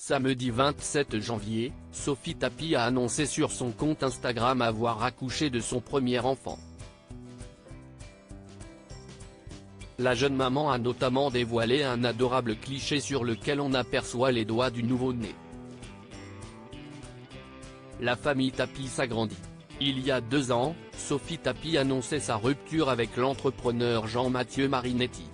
Samedi 27 janvier, Sophie Tapie a annoncé sur son compte Instagram avoir accouché de son premier enfant. La jeune maman a notamment dévoilé un adorable cliché sur lequel on aperçoit les doigts du nouveau-né. La famille Tapie s'agrandit. Il y a 2 ans, Sophie Tapie annonçait sa rupture avec l'entrepreneur Jean-Mathieu Marinetti.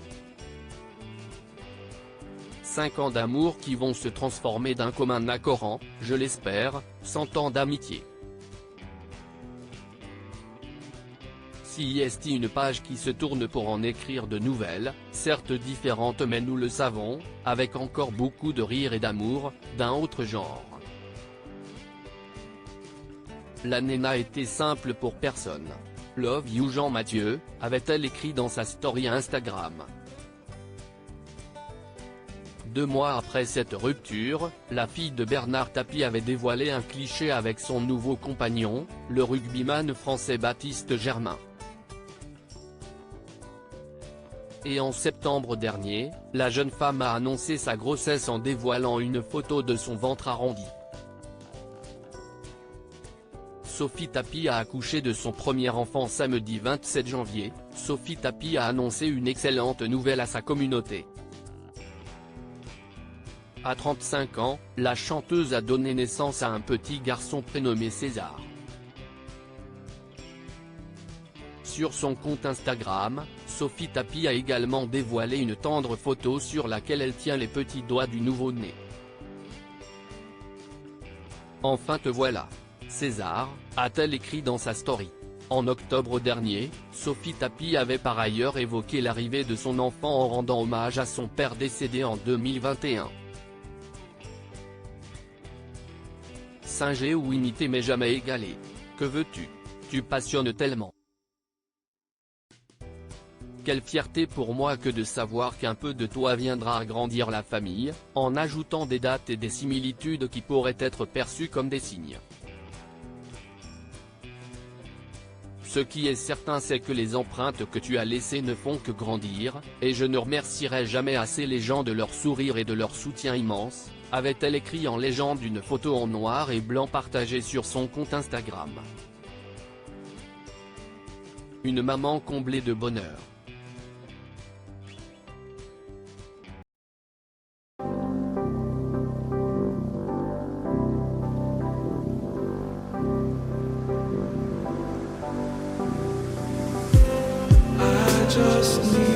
5 ans d'amour qui vont se transformer d'un commun accord en, je l'espère, 100 ans d'amitié. C'est une page qui se tourne pour en écrire de nouvelles, certes différentes mais nous le savons, avec encore beaucoup de rire et d'amour, d'un autre genre. L'année n'a été simple pour personne. Love you Jean-Mathieu, avait-elle écrit dans sa story Instagram. 2 mois après cette rupture, la fille de Bernard Tapie avait dévoilé un cliché avec son nouveau compagnon, le rugbyman français Baptiste Germain. Et en septembre dernier, la jeune femme a annoncé sa grossesse en dévoilant une photo de son ventre arrondi. Sophie Tapie a accouché de son premier enfant samedi 27 janvier, Sophie Tapie a annoncé une excellente nouvelle à sa communauté. À 35 ans, la chanteuse a donné naissance à un petit garçon prénommé César. Sur son compte Instagram, Sophie Tapie a également dévoilé une tendre photo sur laquelle elle tient les petits doigts du nouveau-né. Enfin te voilà, César, a-t-elle écrit dans sa story. En octobre dernier, Sophie Tapie avait par ailleurs évoqué l'arrivée de son enfant en rendant hommage à son père décédé en 2021. Singer ou imiter mais jamais égaler. Que veux-tu? Tu passionnes tellement. Quelle fierté pour moi que de savoir qu'un peu de toi viendra agrandir la famille, en ajoutant des dates et des similitudes qui pourraient être perçues comme des signes. Ce qui est certain c'est que les empreintes que tu as laissées ne font que grandir, et je ne remercierai jamais assez les gens de leur sourire et de leur soutien immense, avait-elle écrit en légende d'une photo en noir et blanc partagée sur son compte Instagram. Une maman comblée de bonheur. Just need